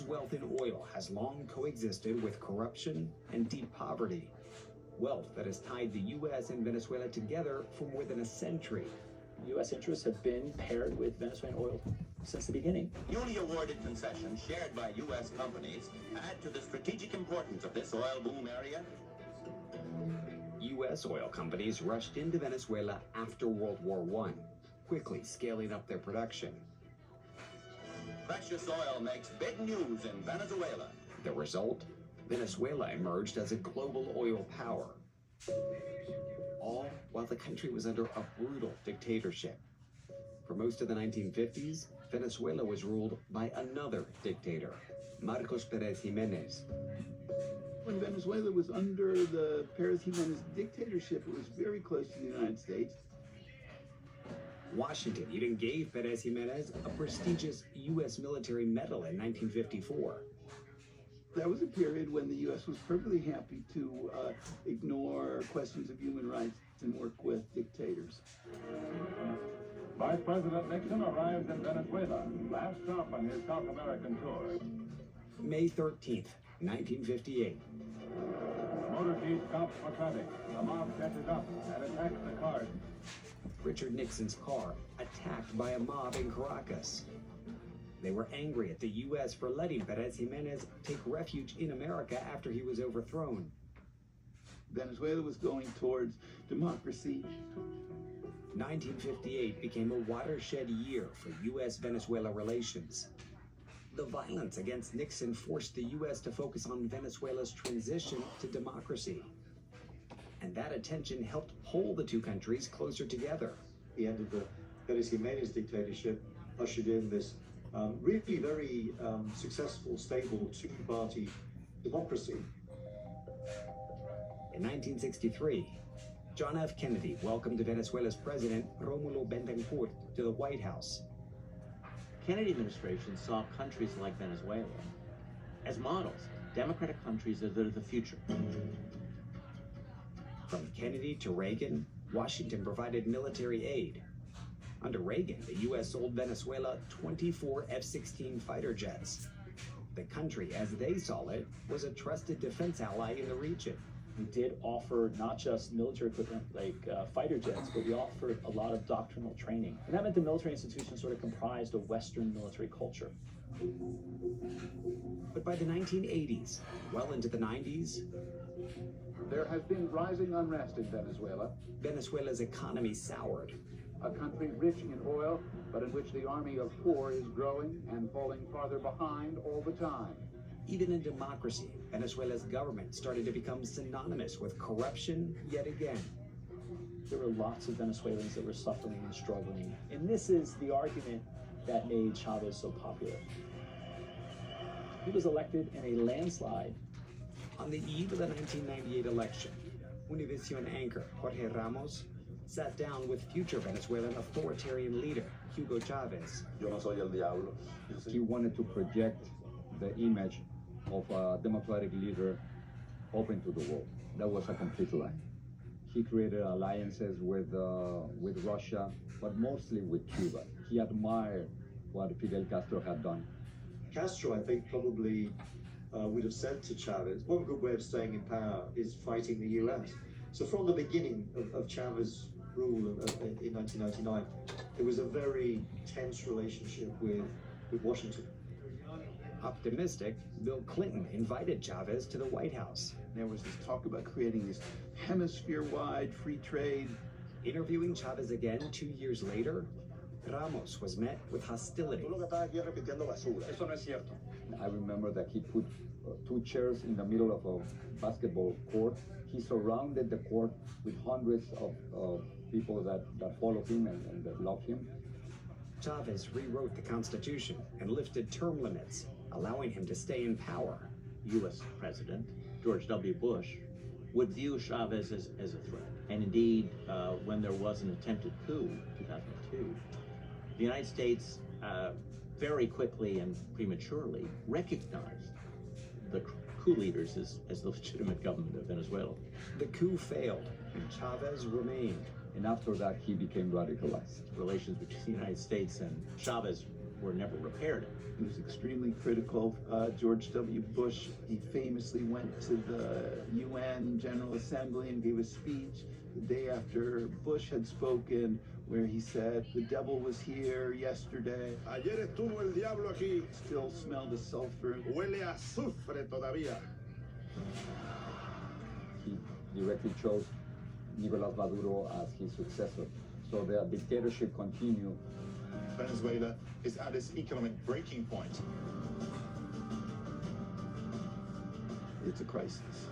wealth in oil has long coexisted with corruption and deep poverty. Wealth that has tied the U.S. and Venezuela together for more than a century. U.S. interests have been paired with Venezuelan oil since the beginning. Newly awarded concessions shared by U.S. companies add to the strategic importance of this oil boom area. U.S. oil companies rushed into Venezuela after World War I, quickly scaling up their production. Precious oil makes big news in Venezuela. The result? Venezuela emerged as a global oil power. All while the country was under a brutal dictatorship. For most of the 1950s, Venezuela was ruled by another dictator, Marcos Pérez Jiménez. When Venezuela was under the Pérez Jiménez dictatorship, it was very close to the United States. Washington even gave Pérez Jiménez a prestigious U.S. military medal in 1954. That was a period when the U.S. was perfectly happy to ignore questions of human rights and work with dictators. Vice President Nixon arrives in Venezuela, last stop on his South American tour. May 13th, 1958. Motor Jeep stops for traffic. The mob catches up and attacks the cars. Richard Nixon's car attacked by a mob in Caracas. They were angry at the U.S. for letting Pérez Jiménez take refuge in America after he was overthrown. Venezuela was going towards democracy. 1958 became a watershed year for U.S.-Venezuela relations. The violence against Nixon forced the U.S. to focus on Venezuela's transition to democracy. And that attention helped pull the two countries closer together. The end of the Pérez Jiménez dictatorship ushered in this really very successful, stable two-party democracy. In 1963, John F. Kennedy welcomed Venezuela's president, Rómulo Betancourt, to the White House. Kennedy administration saw countries like Venezuela as models, democratic countries that are the future. From Kennedy to Reagan, Washington provided military aid. Under Reagan, the U.S. sold Venezuela 24 F-16 fighter jets. The country, as they saw it, was a trusted defense ally in the region. We did offer not just military equipment like fighter jets, but we offered a lot of doctrinal training. And that meant the military institution sort of comprised a Western military culture. But by the 1980s, well into the 90s, There has been rising unrest in Venezuela, Venezuela's economy soured. a country rich in oil, but in which the army of poor is growing and falling farther behind all the time. Even in democracy, Venezuela's government started to become synonymous with corruption yet again. There were lots of Venezuelans that were suffering and struggling. And this is the argument that made Chavez so popular. He was elected in a landslide. On the eve of the 1998 election, Univision anchor Jorge Ramos sat down with future Venezuelan authoritarian leader Hugo Chavez. Yo no soy el diablo. He wanted to project the image of a democratic leader open to the world. That was a complete lie. He created alliances with Russia, but mostly with Cuba. He admired what Fidel Castro had done. Castro, I think, probably would have said to Chavez, one good way of staying in power is fighting the US. So from the beginning of Chavez's rule in 1999, there was a very tense relationship with Washington. Optimistic, Bill Clinton invited Chavez to the White House. There was this talk about creating this hemisphere-wide free trade. Interviewing Chavez again 2 years later, Ramos was met with hostility. I remember that he put two chairs in the middle of a basketball court. He surrounded the court with hundreds of people that followed him and that loved him. Chavez rewrote the Constitution and lifted term limits, allowing him to stay in power. U.S. President George W. Bush would view Chavez as a threat. And indeed, when there was an attempted coup in 2002, the United States very quickly and prematurely recognized the coup leaders as the legitimate government of Venezuela. The coup failed, and Chavez remained. And after that, he became radicalized. Relations between the United States and Chavez or never repaired it. He was extremely critical. George W. Bush, he famously went to the UN General Assembly and gave a speech the day after Bush had spoken, where he said, "The devil was here yesterday. Ayer estuvo el diablo aquí. Still smell the sulfur." Huele a azufre todavía. He directly chose Nicolas Maduro as his successor. So the dictatorship continued. Venezuela is at its economic breaking point. It's a crisis.